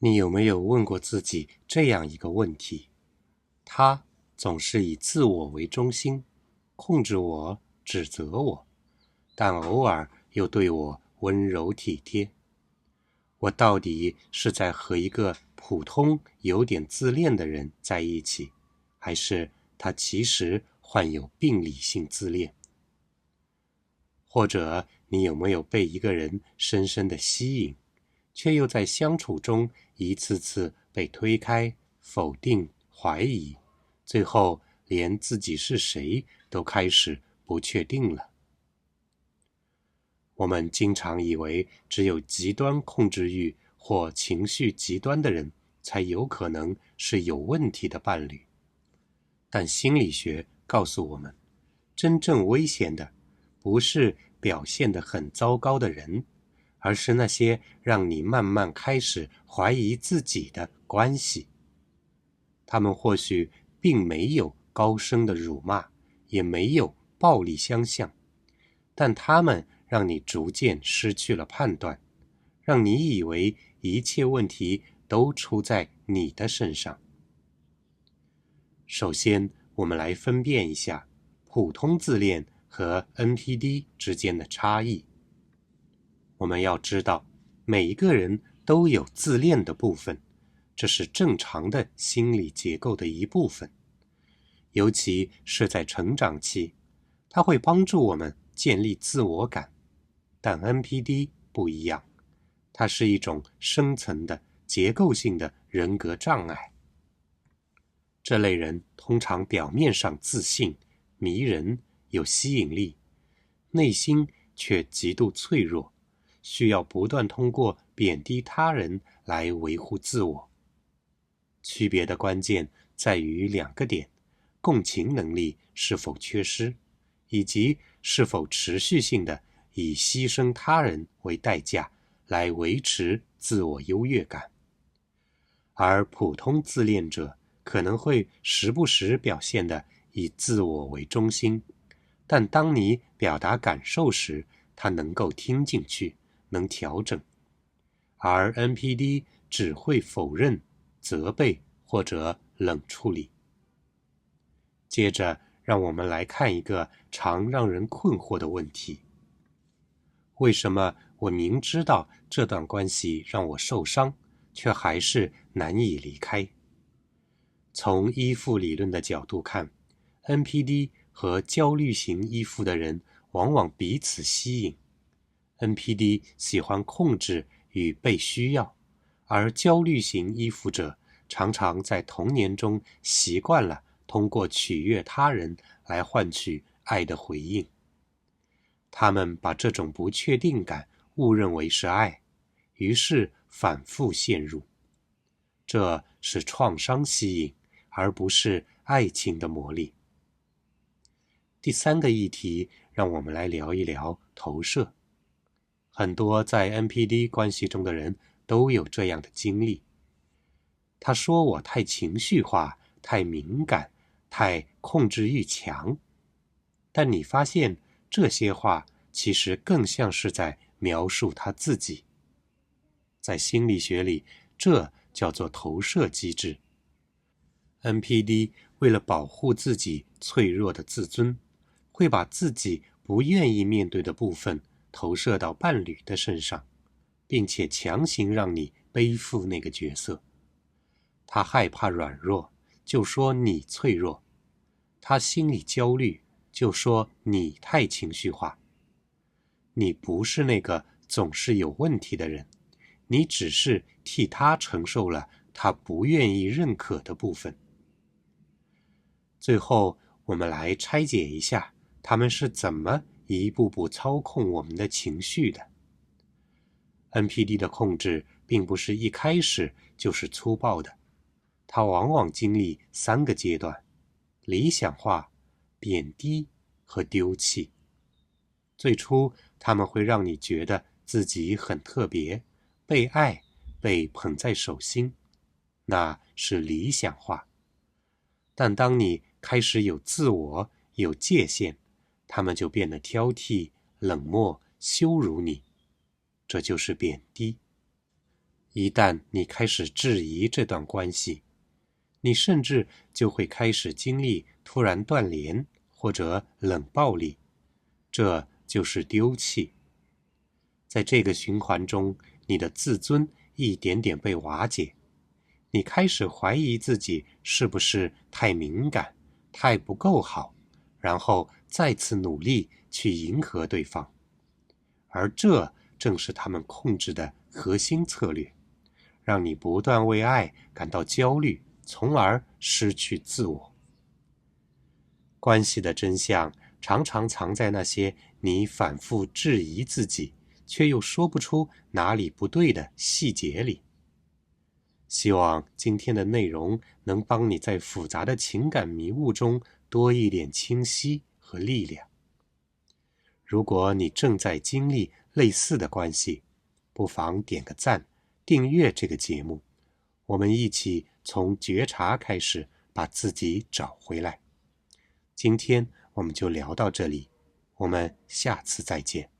你有没有问过自己这样一个问题？他总是以自我为中心，控制我，指责我，但偶尔又对我温柔体贴。我到底是在和一个普通有点自恋的人在一起，还是他其实患有病理性自恋？或者你有没有被一个人深深地吸引，却又在相处中一次次被推开、否定、怀疑，最后连自己是谁都开始不确定了？我们经常以为只有极端控制欲或情绪极端的人才有可能是有问题的伴侣，但心理学告诉我们，真正危险的不是表现得很糟糕的人，而是那些让你慢慢开始怀疑自己的关系。他们或许并没有高声的辱骂，也没有暴力相向，但他们让你逐渐失去了判断，让你以为一切问题都出在你的身上。首先，我们来分辨一下普通自恋和 NPD 之间的差异。我们要知道，每一个人都有自恋的部分，这是正常的心理结构的一部分。尤其是在成长期，它会帮助我们建立自我感。但 NPD 不一样，它是一种深层的结构性的人格障碍。这类人通常表面上自信、迷人、有吸引力，内心却极度脆弱，需要不断通过贬低他人来维护自我。区别的关键在于两个点：共情能力是否缺失，以及是否持续性的以牺牲他人为代价来维持自我优越感。而普通自恋者可能会时不时表现得以自我为中心，但当你表达感受时，他能够听进去，能调整。而 NPD 只会否认、责备或者冷处理。接着，让我们来看一个常让人困惑的问题：为什么我明知道这段关系让我受伤，却还是难以离开？从依附理论的角度看， NPD 和焦虑型依附的人往往彼此吸引。NPD 喜欢控制与被需要，而焦虑型依附者常常在童年中习惯了通过取悦他人来换取爱的回应。他们把这种不确定感误认为是爱，于是反复陷入。这是创伤吸引，而不是爱情的魔力。第三个议题，让我们来聊一聊投射。很多在 NPD 关系中的人都有这样的经历。他说我太情绪化，太敏感，太控制欲强。但你发现这些话其实更像是在描述他自己。在心理学里，这叫做投射机制。NPD 为了保护自己脆弱的自尊，会把自己不愿意面对的部分投射到伴侣的身上，并且强行让你背负那个角色。他害怕软弱，就说你脆弱；他心里焦虑，就说你太情绪化。你不是那个总是有问题的人，你只是替他承受了他不愿意认可的部分。最后，我们来拆解一下他们是怎么一步步操控我们的情绪的。NPD 的控制并不是一开始就是粗暴的，它往往经历3个阶段：理想化、贬低和丢弃。最初，他们会让你觉得自己很特别，被爱，被捧在手心，那是理想化。但当你开始有自我、有界限，他们就变得挑剔、冷漠、羞辱你，这就是贬低。一旦你开始质疑这段关系，你甚至就会开始经历突然断联或者冷暴力，这就是丢弃。在这个循环中，你的自尊一点点被瓦解，你开始怀疑自己是不是太敏感，太不够好，然后再次努力去迎合对方。而这正是他们控制的核心策略，让你不断为爱感到焦虑，从而失去自我。关系的真相常常藏在那些你反复质疑自己，却又说不出哪里不对的细节里。希望今天的内容能帮你在复杂的情感迷雾中多一点清晰和力量。如果你正在经历类似的关系，不妨点个赞，订阅这个节目，我们一起从觉察开始，把自己找回来。今天我们就聊到这里，我们下次再见。